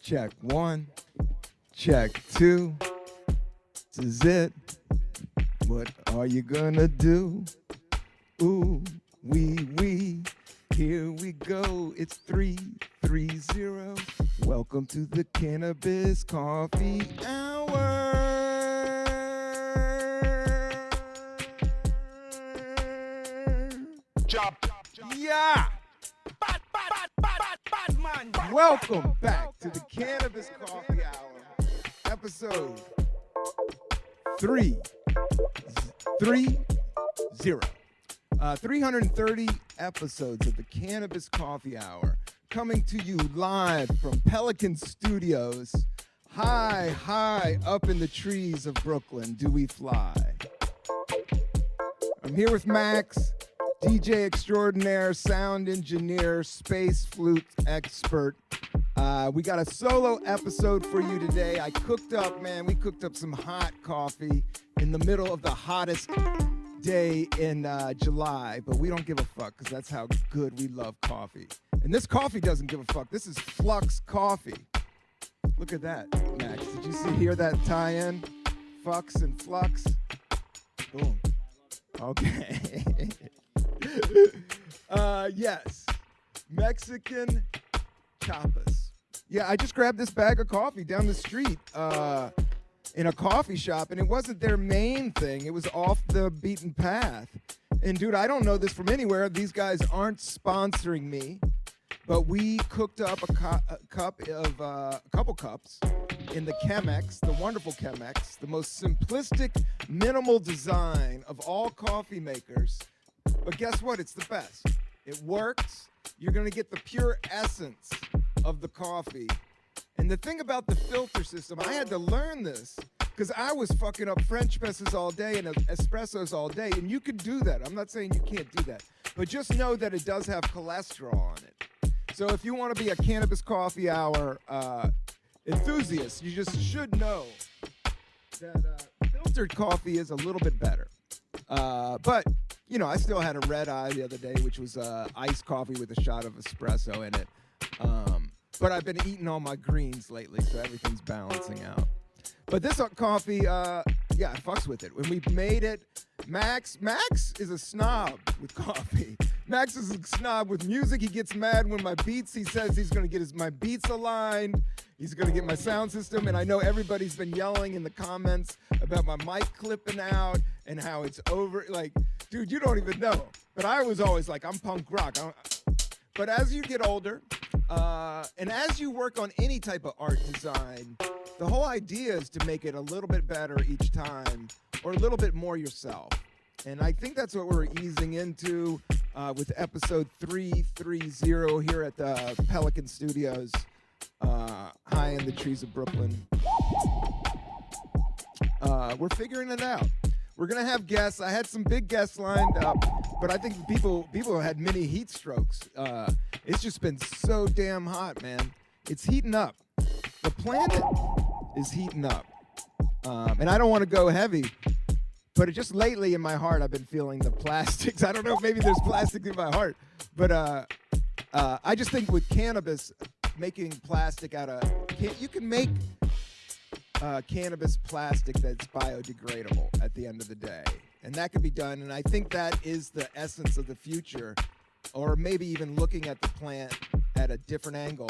Check one, check two. This is it. What are you gonna do? Ooh, wee. Here we go. It's 330. Welcome to the Cannabis Coffee Hour. Yeah. Welcome back to the Cannabis Coffee Hour, episode 330. 330 episodes of the Cannabis Coffee Hour, coming to you live from Pelican Studios, high up in the trees of Brooklyn. Do we fly? I'm here with Max, DJ extraordinaire, sound engineer, space flute expert. We got a solo episode for you today. We cooked up some hot coffee in the middle of the hottest day in July, but we don't give a fuck because that's how good we love coffee. And this coffee doesn't give a fuck. This is Flux Coffee. Look at that, Max. Did you hear that tie-in? Fucks and Flux. Boom. Okay. Yes. Mexican chapas. Yeah, I just grabbed this bag of coffee down the street in a coffee shop, and it wasn't their main thing. It was off the beaten path. And dude, I don't know this from anywhere. These guys aren't sponsoring me, but we cooked up a couple cups in the Chemex, the wonderful Chemex, the most simplistic, minimal design of all coffee makers. But guess what? It's the best. It works. You're going to get the pure essence of the coffee. And the thing about the filter system, I had to learn this because I was fucking up French presses all day and espressos all day. And you can do that. I'm not saying you can't do that. But just know that it does have cholesterol on it. So if you want to be a Cannabis Coffee Hour enthusiast, you just should know that filtered coffee is a little bit better. But, you know, I still had a red eye the other day, which was iced coffee with a shot of espresso in it. But I've been eating all my greens lately, so everything's balancing out. But this coffee, yeah, I fucks with it. When we made it, Max is a snob with coffee. Max is a snob with music. He gets mad when he says he's going to get my beats aligned. He's going to get my sound system. And I know everybody's been yelling in the comments about my mic clipping out and how it's over. Like, dude, you don't even know. But I was always like, I'm punk rock. But as you get older, and as you work on any type of art design, the whole idea is to make it a little bit better each time or a little bit more yourself. And I think that's what we're easing into with episode 330 here at the Pelican Studios, high in the trees of Brooklyn. We're figuring it out. We're going to have guests. I had some big guests lined up, but I think people had mini heat strokes. It's just been so damn hot, man. It's heating up. The planet is heating up. And I don't want to go heavy, but just lately in my heart, I've been feeling the plastics. I don't know if maybe there's plastic in my heart, but I just think with cannabis, making plastic out of, you can make cannabis plastic that's biodegradable at the end of the day. And that can be done. And I think that is the essence of the future, or maybe even looking at the plant at a different angle.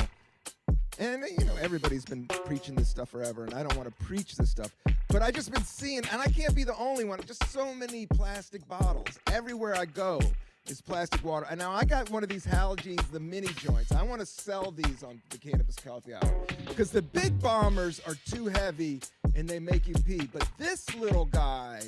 And, you know, everybody's been preaching this stuff forever, and I don't want to preach this stuff. But I just been seeing, and I can't be the only one, just so many plastic bottles. Everywhere I go is plastic water. And now I got one of these Halogens, the mini joints. I want to sell these on the Cannabis Coffee Hour because the big bombers are too heavy and they make you pee. But this little guy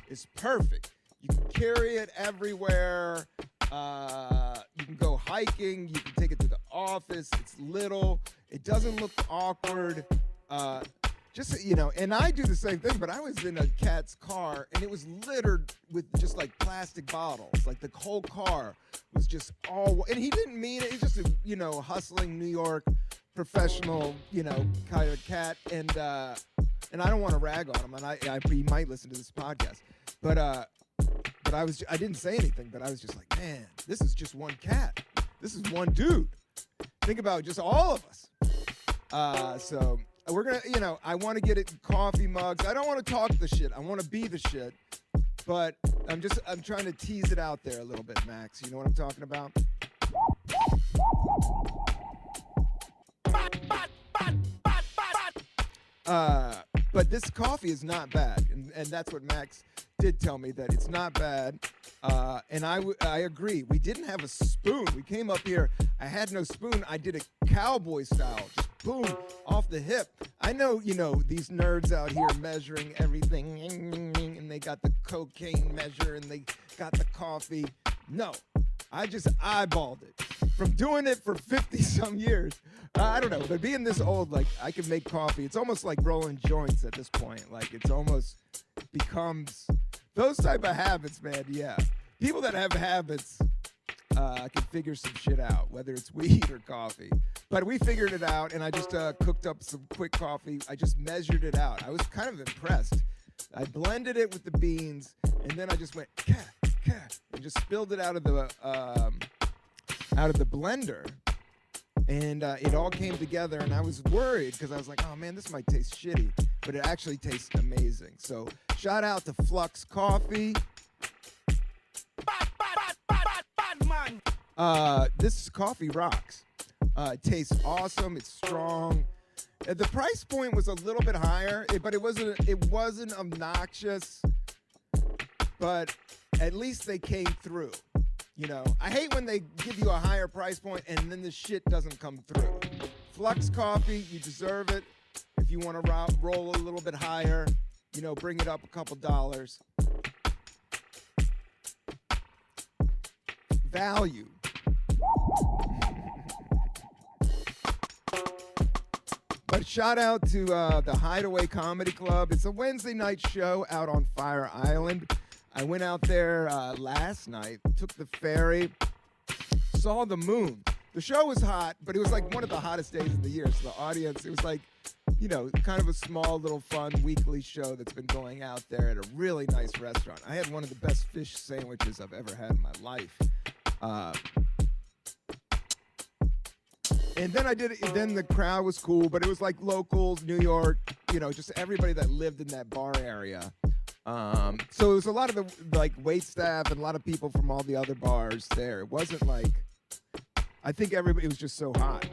is perfect. You can carry it everywhere. You can go hiking. You can take it to the office. It's little. It doesn't look awkward. Just, you know, and I do the same thing, but I was in a cat's car and it was littered with just like plastic bottles. Like the whole car was just all, and he didn't mean it. He's just a, you know, hustling New York professional, you know, kind of cat. And I don't want to rag on him, and he might listen to this podcast, but I didn't say anything, but I was just like, man, this is just one cat. This is one dude. Think about just all of us. So we're gonna, I want to get it coffee mugs. I don't want to talk the shit. I want to be the shit. But I'm trying to tease it out there a little bit, Max. You know what I'm talking about? But this coffee is not bad, and that's what Max did tell me, that it's not bad. And I agree. We didn't have a spoon. We came up here. I had no spoon. I did it cowboy style, just boom, off the hip. I know, these nerds out here measuring everything, and they got the cocaine measure, and they got the coffee. No, I just eyeballed it. From doing it for 50-some years, I don't know, but being this old, like, I can make coffee. It's almost like rolling joints at this point. Like, it's almost becomes those type of habits, man, yeah. People that have habits can figure some shit out, whether it's weed or coffee. But we figured it out, and I just cooked up some quick coffee. I just measured it out. I was kind of impressed. I blended it with the beans, and then I just went, and just spilled it out of the blender. And it all came together, and I was worried because I was like, oh, man, this might taste shitty. But it actually tastes amazing. So shout out to Flux Coffee. This coffee rocks. It tastes awesome. It's strong. The price point was a little bit higher, but it wasn't obnoxious. But at least they came through. I hate when they give you a higher price point and then the shit doesn't come through. Flux Coffee, you deserve it. If you want to roll a little bit higher, bring it up a couple dollars. Value. But shout out to the Hideaway Comedy Club. It's a Wednesday night show out on Fire Island. I went out there last night, took the ferry, saw the moon. The show was hot, but it was like one of the hottest days of the year. So the audience, it was like, kind of a small little fun weekly show that's been going out there at a really nice restaurant. I had one of the best fish sandwiches I've ever had in my life. And then then the crowd was cool, but it was like locals, New York, just everybody that lived in that bar area. So it was a lot of the wait staff and a lot of people from all the other bars there. It wasn't like, I think everybody, it was just so hot.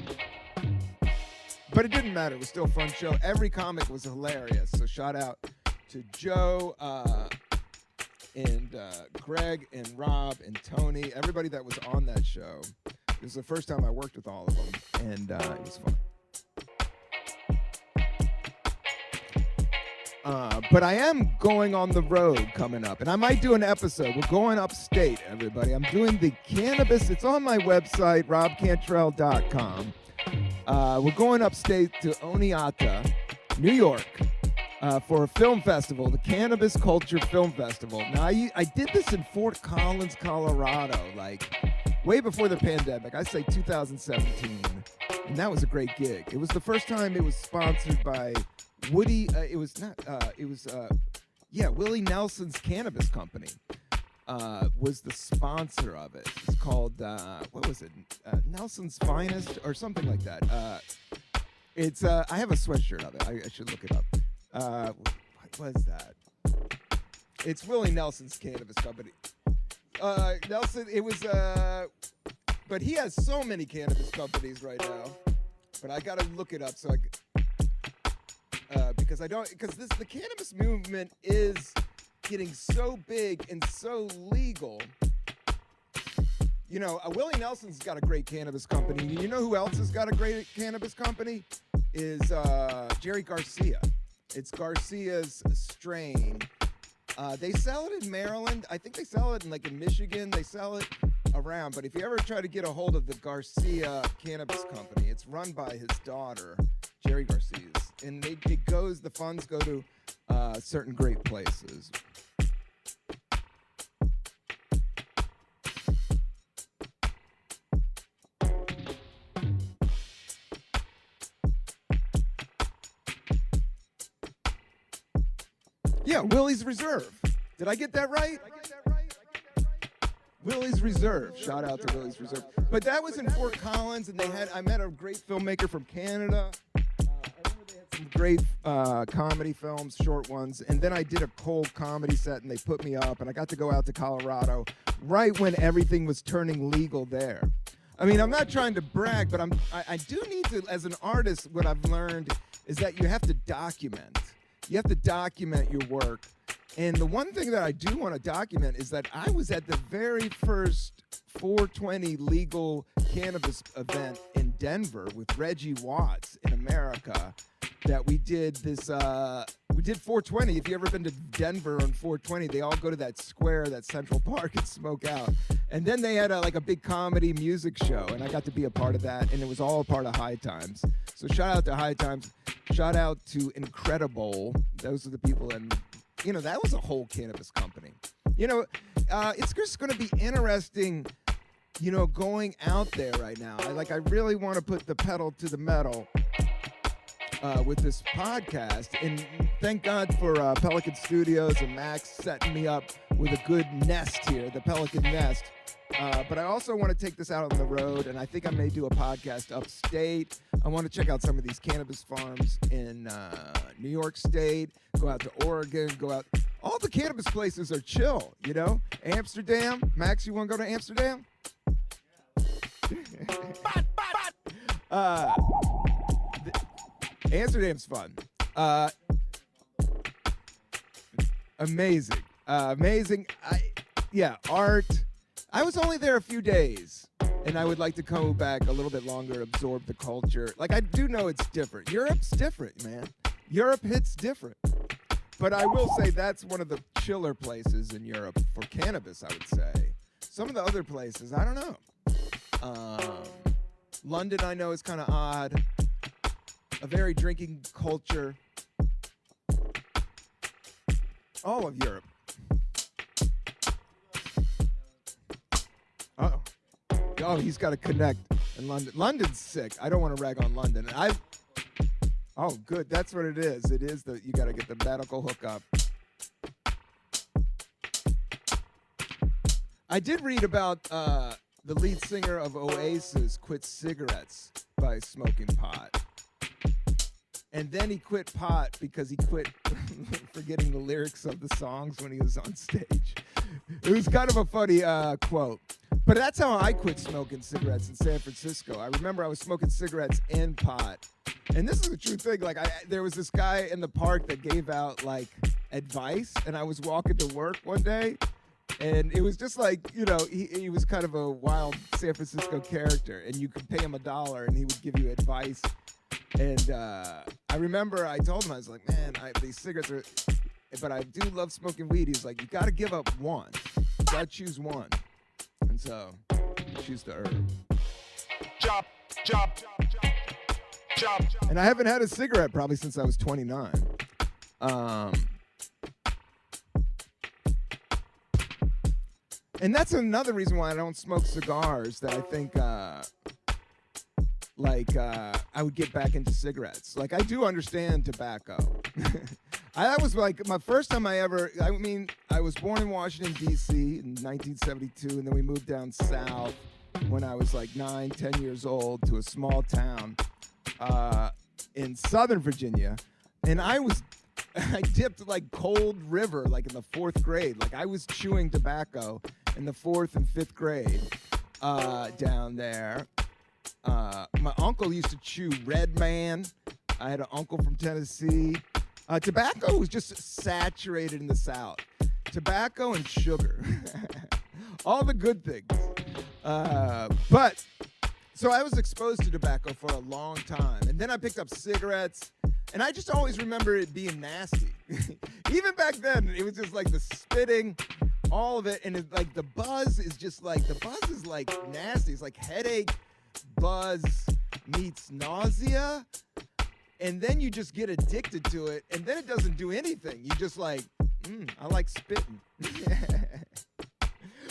But it didn't matter. It was still a fun show. Every comic was hilarious. So shout out to Joe and Greg and Rob and Tony, everybody that was on that show. It was the first time I worked with all of them, and it was fun. But I am going on the road coming up, and I might do an episode. We're going upstate, everybody. I'm doing the cannabis. It's on my website, robcantrell.com. We're going upstate to Oneonta, New York, for a film festival, the Cannabis Culture Film Festival. Now, I did this in Fort Collins, Colorado, way before the pandemic. I say 2017, and that was a great gig. It was the first time it was sponsored by Willie Nelson's Cannabis Company was the sponsor of it. It's called, what was it? Nelson's Finest or something like that. I have a sweatshirt of it. I should look it up. What was that? It's Willie Nelson's Cannabis Company. Nelson, it was, but he has so many cannabis companies right now. But I gotta look it up because the cannabis movement is getting so big and so legal. Willie Nelson's got a great cannabis company. You know who else has got a great cannabis company? Is Jerry Garcia. It's Garcia's strain. They sell it in Maryland. I think they sell it in Michigan. They sell it around. But if you ever try to get a hold of the Garcia Cannabis Company, it's run by his daughter, Jerry Garcia's. And the funds go to certain great places. Yeah, Willie's Reserve. Did I get that right? Willie's Reserve. Shout out to Willie's Reserve. But that was in Fort Collins, and I met a great filmmaker from Canada. some great comedy films, short ones, and then I did a cold comedy set, and they put me up, and I got to go out to Colorado right when everything was turning legal there. I mean, I'm not trying to brag, but I do need to, as an artist, what I've learned is that you have to document. You have to document your work. And the one thing that I do want to document is that I was at the very first 420 legal cannabis event in Denver with Reggie Watts in America. That we did this, we did 420. If you ever been to Denver on 420, they all go to that square, that Central Park, and smoke out. And then they had a big comedy music show, and I got to be a part of that, and it was all a part of High Times. So shout out to High Times. Shout out to Incredible. Those are the people, and that was a whole cannabis company. It's just going to be interesting, going out there right now. I really want to put the pedal to the metal with this podcast. And thank God for Pelican Studios and Max setting me up with a good nest here, the Pelican Nest. But I also want to take this out on the road, and I think I may do a podcast upstate. I want to check out some of these cannabis farms in New York State, go out to Oregon, go out. All the cannabis places are chill, Amsterdam. Max, you want to go to Amsterdam? Amsterdam's fun. Amazing. Amazing. Art. I was only there a few days, and I would like to go back a little bit longer, absorb the culture. I do know it's different. Europe's different, man. Europe hits different. But I will say that's one of the chiller places in Europe for cannabis, I would say. Some of the other places, I don't know. London, I know, is kind of odd. A very drinking culture. All of Europe. Uh-oh. Oh, he's got to connect in London. London's sick. I don't want to rag on London. Oh, good. That's what it is. It is that you got to get the medical hookup. I did read about the lead singer of Oasis quit cigarettes by smoking pot. And then he quit pot because he quit forgetting the lyrics of the songs when he was on stage. It was kind of a funny quote. But that's how I quit smoking cigarettes in San Francisco. I remember I was smoking cigarettes and pot. And this is a true thing. There was this guy in the park that gave out advice, and I was walking to work one day, and it was just he was kind of a wild San Francisco character, and you could pay him $1 and he would give you advice. And I remember I told him, I was like, man, these cigarettes are, but I do love smoking weed. He's like, you got to give up one. You got to choose one. And so, choose the herb. Chop. And I haven't had a cigarette probably since I was 29. And that's another reason why I don't smoke cigars, that I think I would get back into cigarettes. I do understand tobacco. That was my first time I was born in Washington, D.C. in 1972, and then we moved down south when I was 9, 10 years old to a small town in Southern Virginia. And I dipped Cold River in the 4th grade. I was chewing tobacco in the 4th and 5th grade down there. My uncle used to chew Red Man. I had an uncle from Tennessee. Tobacco was just saturated in the South. Tobacco and sugar. All the good things. So I was exposed to tobacco for a long time. And then I picked up cigarettes. And I just always remember it being nasty. Even back then, it was just the spitting, all of it. And the buzz is just nasty. It's headache, buzz meets nausea. And then you just get addicted to it, and then it doesn't do anything. You just I like spitting.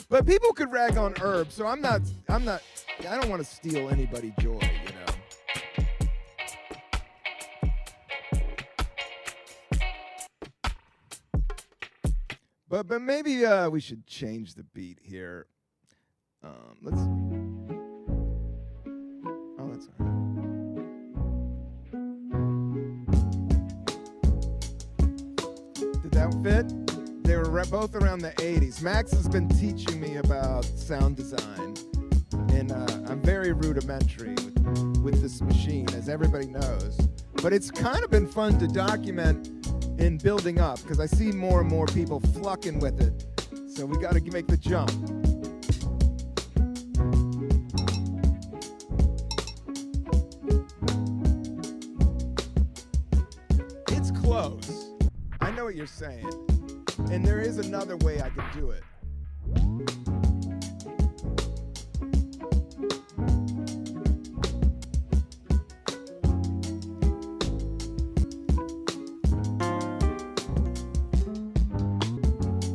But people could rag on herbs, so I don't want to steal anybody's joy, But maybe we should change the beat here. Let's. Oh, that's all right. outfit. They were both around the 80s. Max has been teaching me about sound design, and I'm very rudimentary with this machine, as everybody knows. But it's kind of been fun to document in building up, because I see more and more people flucking with it. So we got to make the jump. It's close. I know what you're saying. And there is another way I could do it.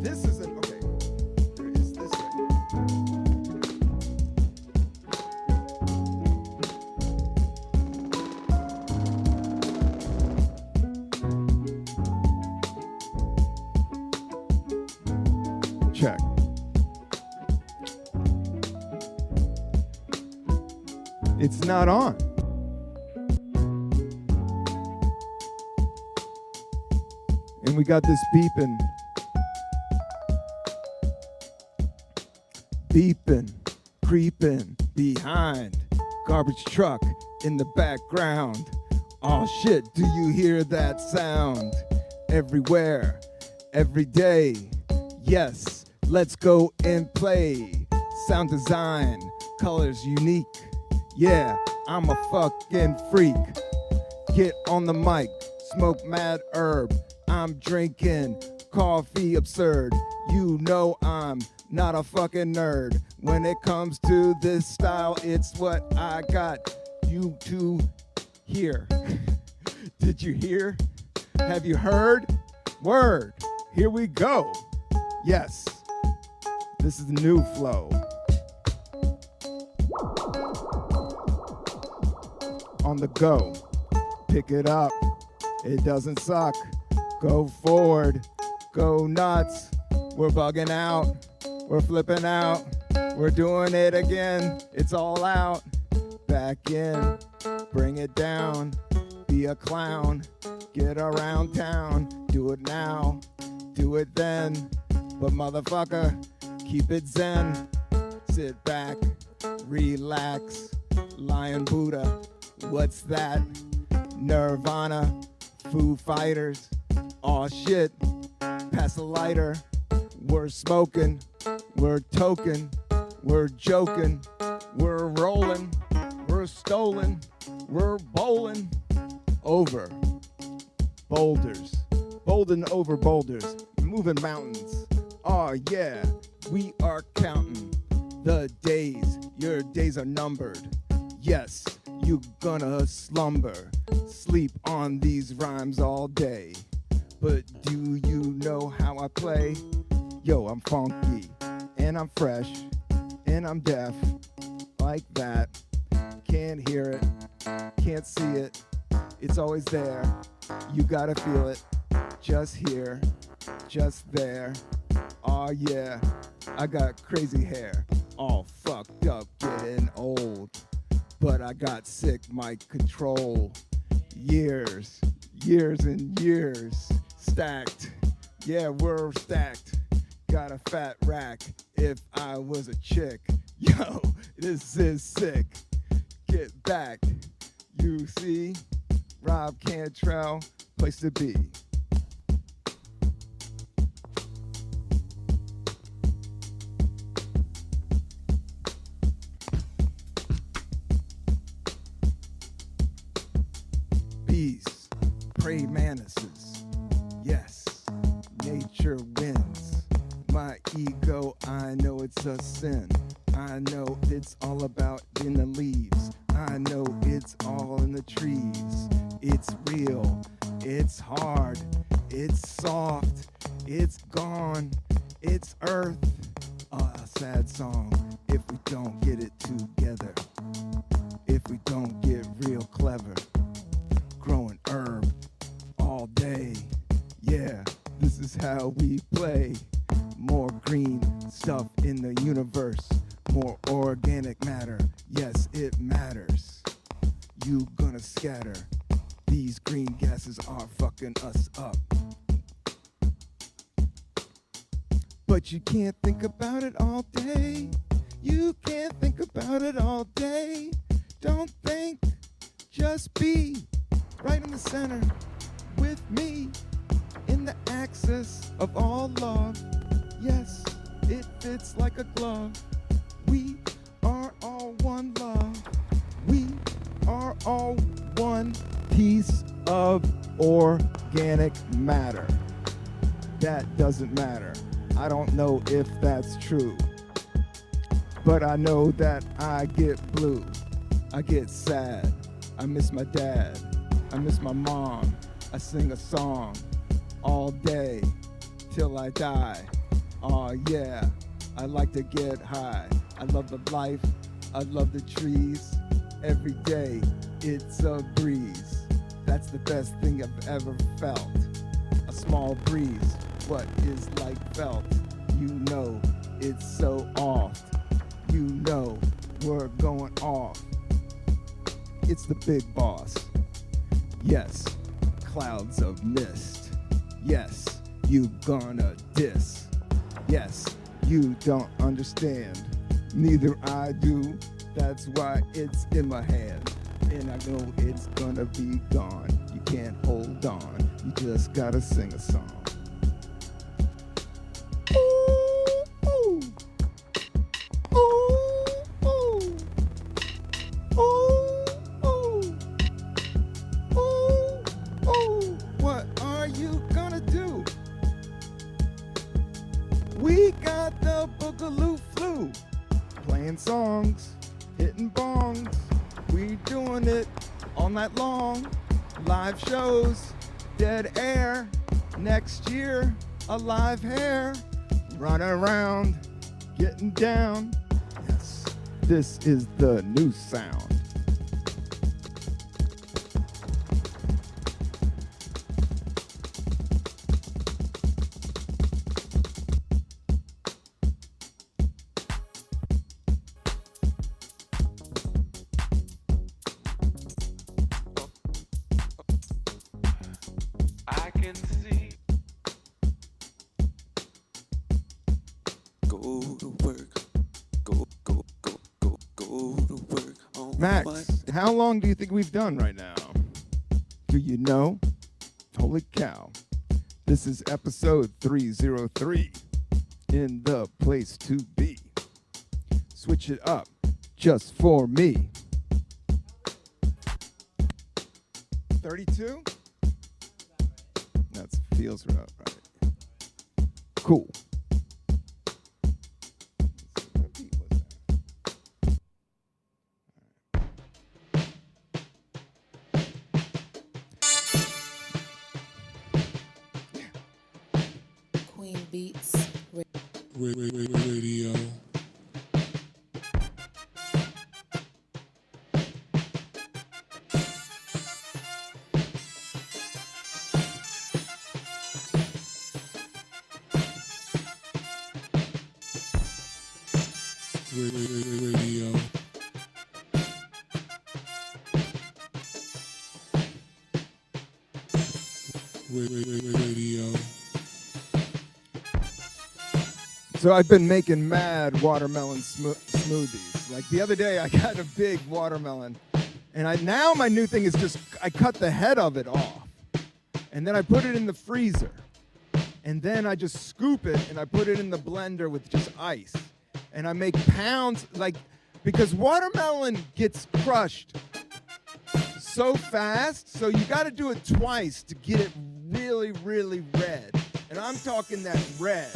This isn't, okay, there is this way. Check. It's not on. And we got this beeping, creeping behind. Garbage truck in the background. Oh shit, do you hear that sound? Everywhere, every day. Yes, let's go and play. Sound design, colors unique. Yeah, I'm a fucking freak. Get on the mic, smoke mad herb. I'm drinking coffee absurd. You know I'm not a fucking nerd. When it comes to this style, it's what I got you to hear. Did you hear? Have you heard? Word. Here we go. Yes, this is the new flow. On the go, pick it up. It doesn't suck. Go forward, go nuts. We're bugging out, we're flipping out. We're doing it again, it's all out. Back in, bring it down. Be a clown, get around town. Do it now, do it then. But motherfucker, keep it zen. Sit back, relax. Lion Buddha, what's that? Nirvana, Foo Fighters. Aw shit, pass a lighter. We're smoking, we're token, we're joking, we're rolling, we're stolen, we're bowling over boulders, bowling over boulders, moving mountains. Oh yeah, we are counting the days. Your days are numbered. Yes, you gonna slumber, sleep on these rhymes all day. But do you know how I play? Yo, I'm funky, and I'm fresh, and I'm deaf, like that. Can't hear it, can't see it, it's always there. You gotta feel it, just here, just there. Aw yeah, I got crazy hair, all fucked up, getting old. But I got sick mic control. Years, years and years, stacked. Yeah, we're stacked. Got a fat rack if I was a chick. Yo, this is sick. Get back, you see? Rob Cantrell, place to be. Peace, pray manises. Yes, nature wins. My ego, I know it's a sin. I know it's all about in the leaves. I know it's all in the trees. It's real, it's hard, it's soft, it's gone, it's earth. A sad song if we don't get it together. If we don't get real clever. Growing herb all day. Yeah, this is how we play. More green stuff in the universe. More organic matter. Yes, it matters. You gonna scatter. These green gases are fucking us up. But you can't think about it all day. You can't think about it all day. Don't think, just be right in the center with me in the axis of all love. Yes, it fits like a glove. We are all one love. We are all one piece of organic matter. That doesn't matter. I don't know if that's true, but I know that I get blue. I get sad. I miss my dad. I miss my mom. I sing a song all day till I die. Aw, yeah, I like to get high. I love the life. I love the trees. Every day, it's a breeze. That's the best thing I've ever felt. A small breeze. What is like felt? You know it's so off. You know we're going off. It's the big boss. Yes, clouds of mist. Yes, you gonna diss. Yes, you don't understand. Neither I do. That's why it's in my hand. And I know it's gonna be gone. You can't hold on. You just gotta sing a song. What are you gonna do? We got the boogaloo flu, playing songs, hitting bongs. We doing it all night long. Live shows, dead air. Next year, a live hair. Running around, getting down. Yes, this is the new sound. I can see. Go to work. Go to work. On Max, Monday. how long do you think we've done right now? Do you know? Holy cow. This is episode 303 in the place to be. Switch it up just for me. 32? That feels right. Cool. What beat was that? Queen Beats Radio. Radio. Radio. So I've been making mad watermelon smoothies. Like the other day, I got a big watermelon, and now my new thing is just I cut the head of it off, and then I put it in the freezer, and then I just scoop it and I put it in the blender with just ice, and I make pounds because watermelon gets crushed so fast, so you got to do it twice to get it really, really red, and I'm talking that red.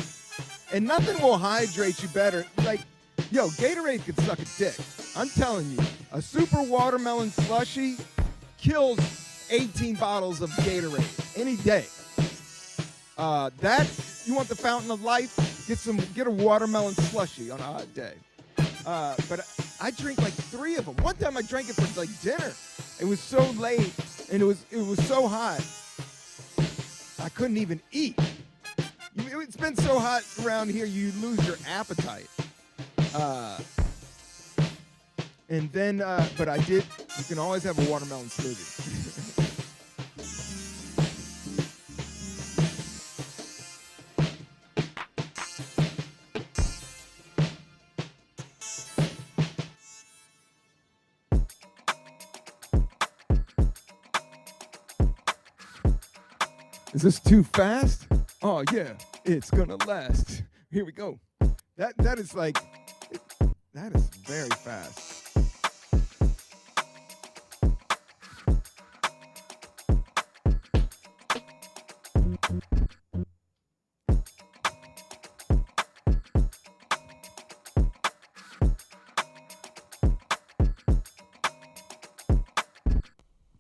And nothing will hydrate you better. Yo, Gatorade could suck a dick. I'm telling you, a super watermelon slushie kills 18 bottles of Gatorade any day. You want the fountain of life? Get a watermelon slushie on a hot day. But I drink like 3 of them. One time I drank it for dinner. It was so late and it was so hot. I couldn't even eat. It's been so hot around here, you lose your appetite. And then, but I did, you can always have a watermelon smoothie. Is this too fast? Oh yeah, it's gonna last. Here we go. That is like, that is very fast.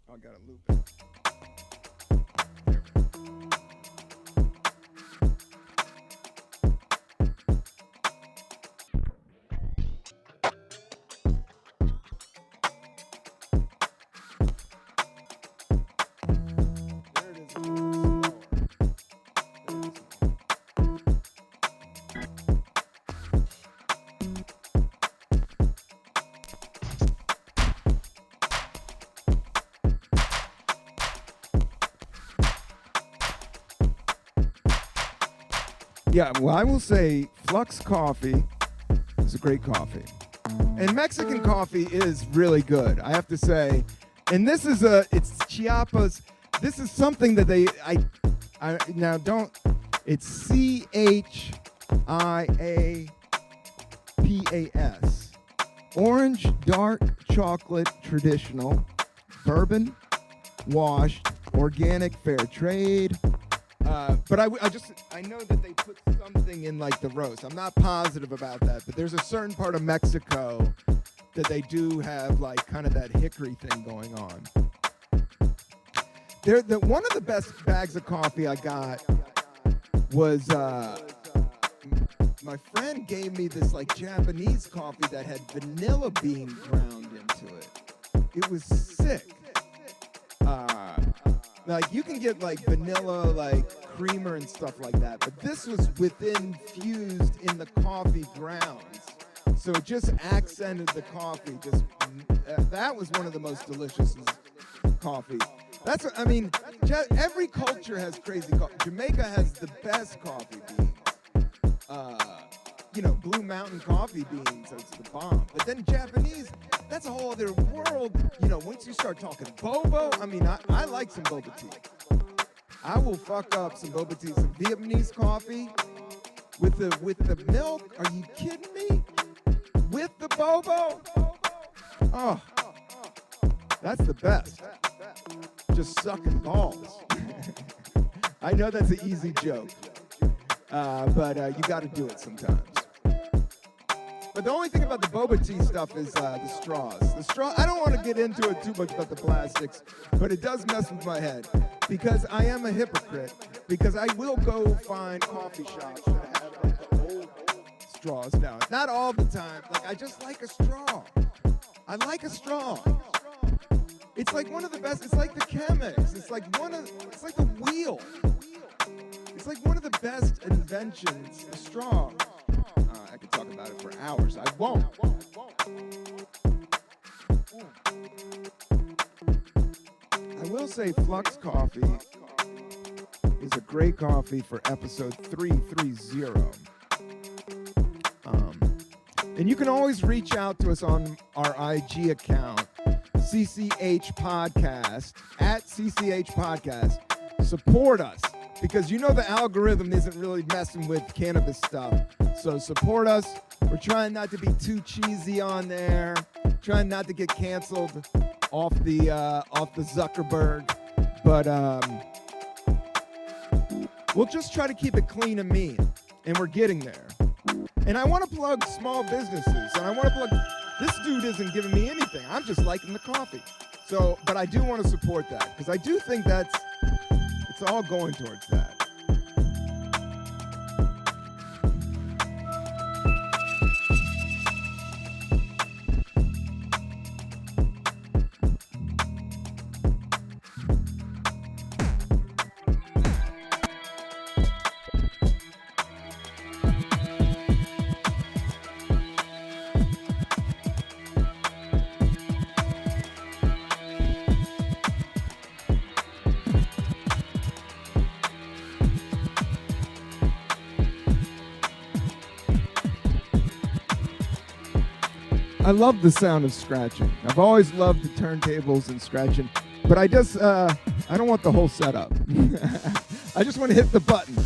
I gotta loop it. Yeah, well, I will say Flux Coffee is a great coffee. And Mexican coffee is really good, I have to say. And this is it's Chiapas. This is something that now don't, it's CHIAPAS. Orange Dark Chocolate Traditional, Bourbon, Washed, Organic Fair Trade. But I know that they put something in like the roast. I'm not positive about that, but there's a certain part of Mexico that they do have like kind of that hickory thing going on. One of the best bags of coffee I got was my friend gave me this like Japanese coffee that had vanilla bean ground into it. It was sick. Like you can get like vanilla, like creamer and stuff like that, but this was infused in the coffee grounds, so it just accented the coffee. That was one of the most delicious coffee. Every culture has crazy coffee. Jamaica has the best coffee beans. Blue Mountain coffee beans, it's the bomb. But then Japanese, that's a whole other world. Once you start talking boba, I like some boba tea. I will fuck up some boba tea, some Vietnamese coffee with the milk. Are you kidding me? With the boba? Oh, that's the best. Just sucking balls. I know that's an easy joke, but you got to do it sometimes. But the only thing about the boba tea stuff is the straws. I don't want to get into it too much about the plastics, but it does mess with my head because I am a hypocrite. Because I will go find coffee shops that have like old straws now. Not all the time. Like I just like a straw. I like a straw. It's like one of the best. It's like the Chemex. It's like the wheel. It's like one of the best inventions. The straw. I could talk about it for hours. I won't. I will say Flux Coffee is a great coffee for episode 330. And you can always reach out to us on our IG account, cchpodcast, at cchpodcast. Support us. Because the algorithm isn't really messing with cannabis stuff. So support us. We're trying not to be too cheesy on there. Trying not to get canceled off the Zuckerberg. But we'll just try to keep it clean and mean. And we're getting there. And I want to plug small businesses. And I want to plug, this dude isn't giving me anything. I'm just liking the coffee. So, but I do want to support that. Because I do think it's all going towards that. I love the sound of scratching. I've always loved the turntables and scratching, but I don't want the whole setup. I just want to hit the button.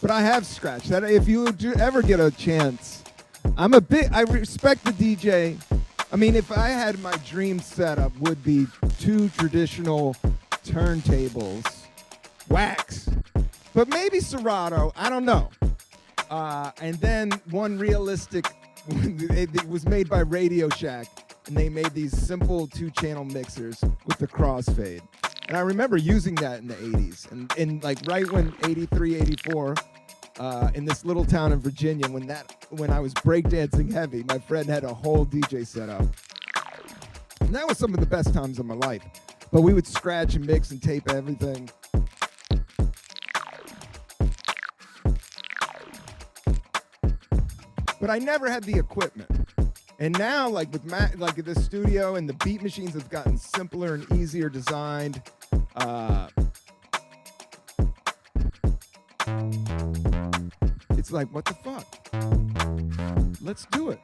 But I have scratched that. If you do ever get a chance, I respect the DJ. I mean, if I had my dream setup, would be 2 traditional turntables, wax, but maybe Serato. I don't know. And then one realistic. It was made by Radio Shack, and they made these simple 2-channel mixers with the crossfade. And I remember using that in the 80s. And in like right when 83, 84, in this little town in Virginia, when I was breakdancing heavy, my friend had a whole DJ set up. And that was some of the best times of my life. But we would scratch and mix and tape everything. But I never had the equipment. And now, like with like the studio and the beat machines have gotten simpler and easier designed. It's like, what the fuck? Let's do it.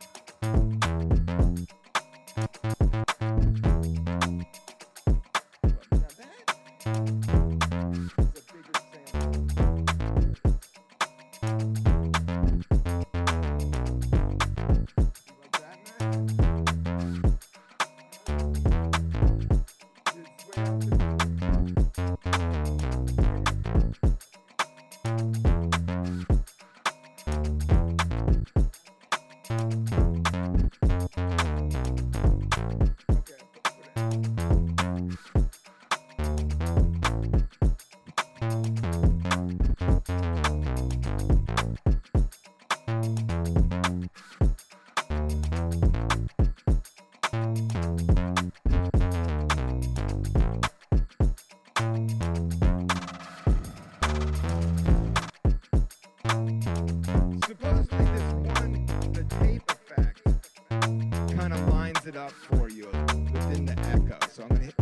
It up for you within the echo. So I'm gonna hit.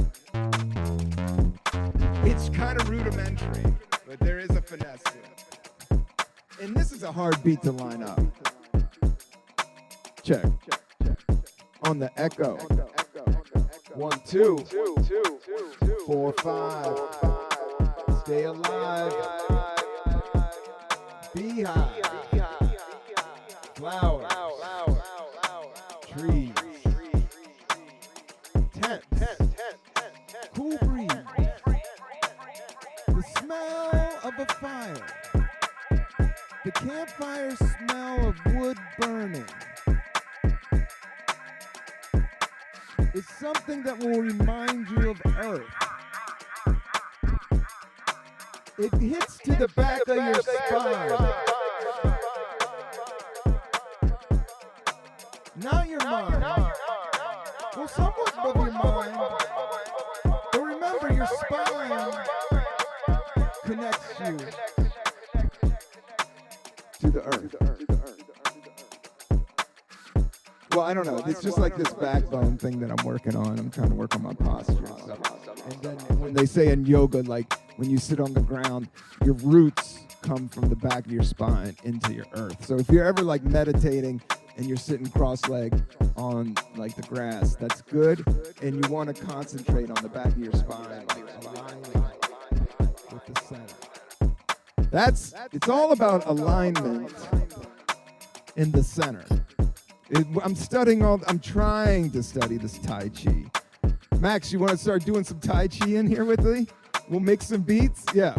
It's kind of rudimentary, but there is a finesse to it. And this is a hard beat to line up. Check. On the echo. 1, 2, 4, 5. Stay alive. Beehive. Flowers. Trees. Cool breeze. The smell of a fire. The campfire smell of wood burning. It's something that will remind you of Earth. It hits to the back of your spine. Not your mind. Well, somewhat of your mind. But remember, your spine connects you to the earth. Well, I don't know. It's just like this backbone thing that I'm working on. I'm trying to work on my posture and stuff. And then when they say in yoga, like when you sit on the ground, your roots come from the back of your spine into your earth. So if you're ever like meditating and you're sitting cross-legged on like the grass, that's good. And you want to concentrate on the back of your spine, like aligning with the center. It's all about alignment in the center. I'm trying to study this Tai Chi. Max, you want to start doing some Tai Chi in here with me? We'll make some beats? Yeah.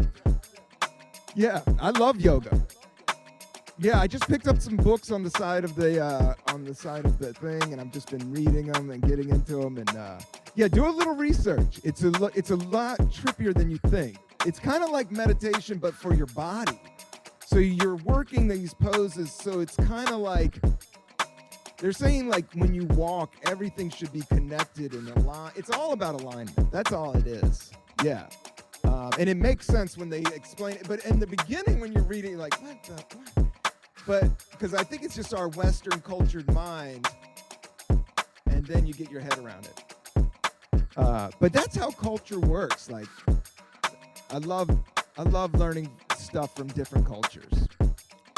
Yeah, I love yoga. Yeah, I just picked up some books on the side of the thing, and I've just been reading them and getting into them. And yeah, do a little research. It's a lot trippier than you think. It's kind of like meditation, but for your body. So you're working these poses. So it's kind of like they're saying, like when you walk, everything should be connected and aligned. It's all about alignment. That's all it is. Yeah. And it makes sense when they explain it. But in the beginning, when you're reading, like, what? But because I think it's just our Western cultured mind, and then you get your head around it. But that's how culture works. Like, I love learning stuff from different cultures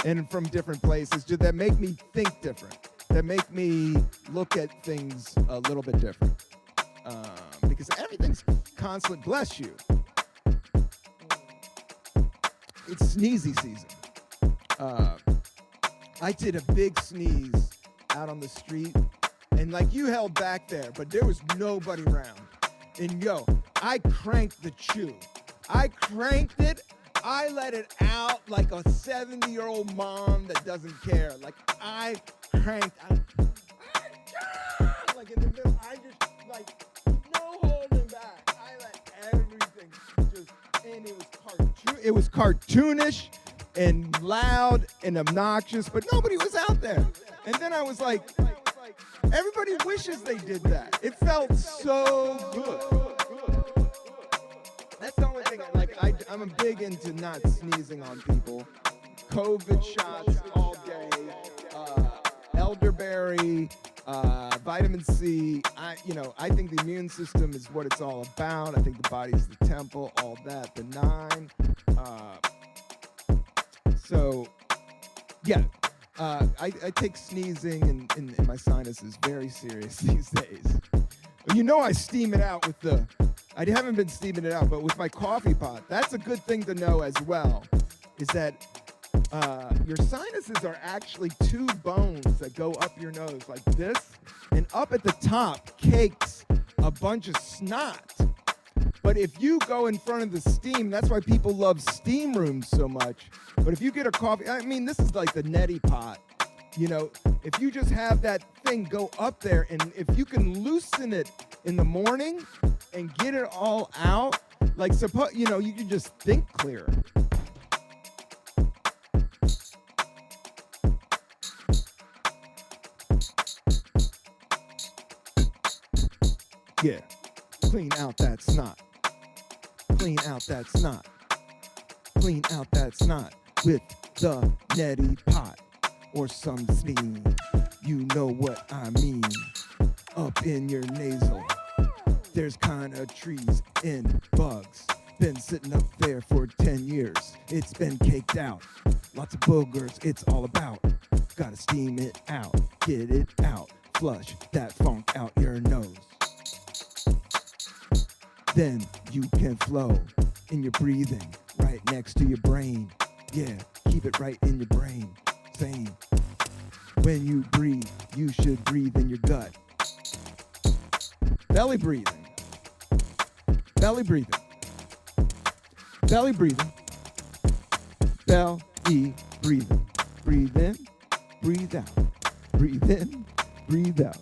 and from different places that make me think different, that make me look at things a little bit different. Because everything's constant. Bless you. it's sneezy season. I did a big sneeze out on the street, and like you held back there, but there was nobody around. And yo, I cranked the chew. I cranked it. I let it out like a 70-year-old mom that doesn't care. Like I cranked out. Like in the middle, I just like no holding back. I let everything just, and it was cartoonish and loud and obnoxious, but nobody was out there. And then I was like, everybody wishes they did that. It felt so good. That's the only thing. I'm a big into not sneezing on people. COVID shots all day. Elderberry, vitamin C. I think the immune system is what it's all about. I think the body's the temple, all that, the nine. So, yeah. I take sneezing and my sinuses very serious these days. You know I steam it out with I haven't been steaming it out, but with my coffee pot. That's a good thing to know as well, is that your sinuses are actually two bones that go up your nose like this, and up at the top cakes a bunch of snot. But if you go in front of the steam, that's why people love steam rooms so much. But if you get a coffee, I mean, this is like the neti pot. You know, if you just have that thing go up there, and if you can loosen it in the morning and get it all out, like suppose, you can just think clearer. Yeah, clean out that snot. Clean out that snot. Clean out that snot with the neti pot or some steam. You know what I mean. Up in your nasal. There's kinda trees and bugs. Been sitting up there for 10 years. It's been caked out. Lots of boogers, it's all about. Gotta steam it out. Get it out. Flush that funk out your nose. Then you can flow in your breathing right next to your brain. Yeah, keep it right in your brain. Same. When you breathe, you should breathe in your gut. Belly breathing. Belly breathing. Belly breathing. Belly breathing. Breathe in, breathe out. Breathe in, breathe out.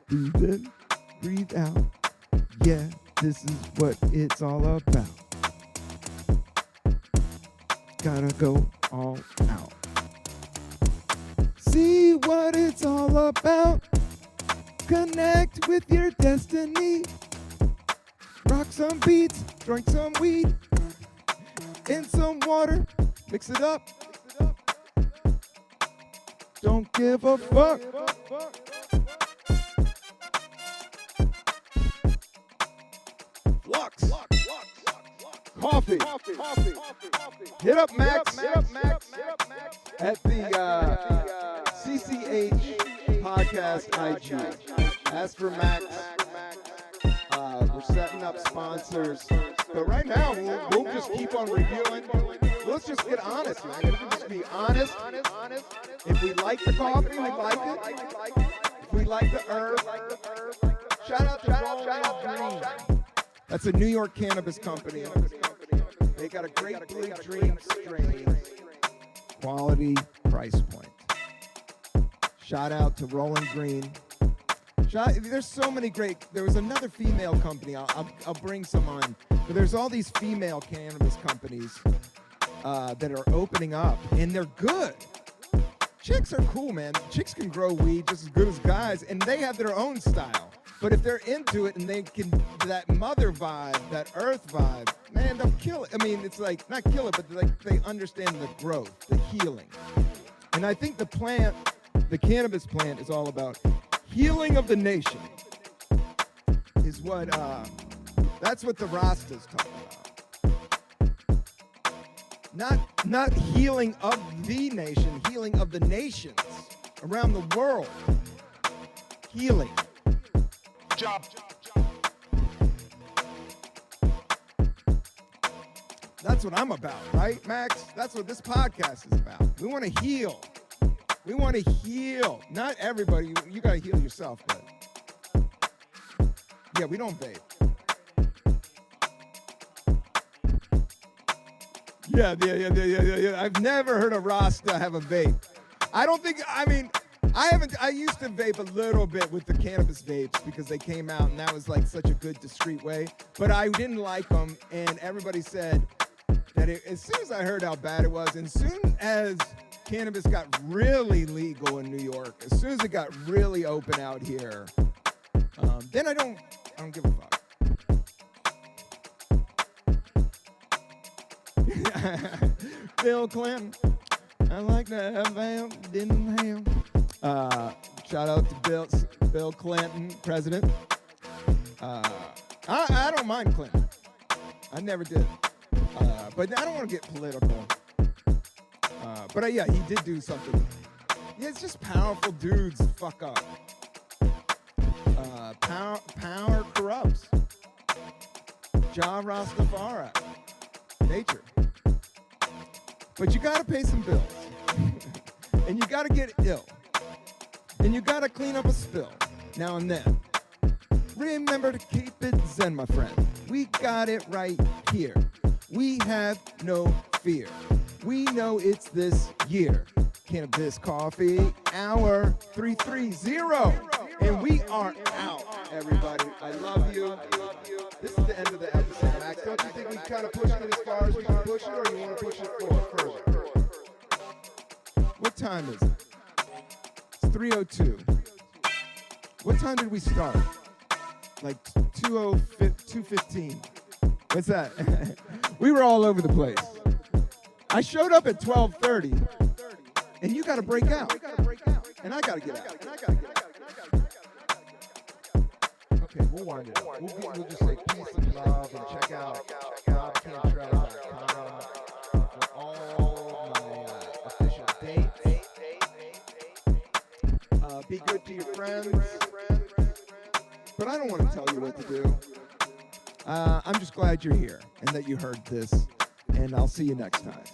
Breathe in, breathe out. Yeah, this is what it's all about. Gotta go all out. See what it's all about. Connect with your destiny. Rock some beats, drink some weed, in some water, mix it up. Don't give a fuck. Flux. Coffee. Hit up Max at the cchpodcast IG. Ask for Max. We're setting up sponsors. But right now, we'll just keep on reviewing. Let's just get honest, man. We can just be honest. If we like the coffee, we like it. If we like the herb, shout out to Rolling Green. That's a New York cannabis company. They got a great Blue Dream strain. Quality, price point. Shout out to Rolling Green. There's so many great. There was another female company. I'll bring some on. But there's all these female cannabis companies that are opening up, and they're good. Chicks are cool, man. Chicks can grow weed just as good as guys, and they have their own style. But if they're into it and they can, that mother vibe, that earth vibe, man, they'll kill it. I mean, it's like, not kill it, but like they understand the growth, the healing. And I think the cannabis plant is all about healing of the nation. Is what, that's what the Rastas talk about. Not healing of the nation, healing of the nations around the world. Healing. That's what I'm about, right, Max? That's what this podcast is about. We want to heal. We want to heal. Not everybody. You got to heal yourself, but yeah, we don't vape. Yeah. I've never heard a Rasta have a vape. I don't think, I used to vape a little bit with the cannabis vapes because they came out and that was like such a good, discreet way. But I didn't like them, and everybody said that as soon as I heard how bad it was, and as soon as cannabis got really legal in New York, as soon as it got really open out here, then I don't give a fuck. Bill Clinton, I like to have him, didn't have. Shout out to Bill Clinton, president. I don't mind Clinton. I never did. But I don't want to get political. But yeah, he did do something. Yeah, it's just powerful dudes fuck up. Power corrupts. Jah Rastafari. Nature. But you gotta pay some bills. And you gotta get ill. And you gotta clean up a spill now and then. Remember to keep it zen, my friend. We got it right here. We have no fear. We know it's this year. Cannabis Coffee Hour 330. And we are out, everybody. I love you. This is the end of the episode, Max. Don't you think we kind of pushed it as far as we can push it, or you want to push it further? What time is it? It's 3:02. What time did we start? Like 2:15. What's that? We were all over the place. I showed up at 12:30, and you got to break out, and I got to get out. Okay, we'll wind it up. We'll just say peace and love, and check out bobcantrell.com for all my official dates. Be good to your friends. But I don't want to tell you what to do. I'm just glad you're here and that you heard this, and I'll see you next time.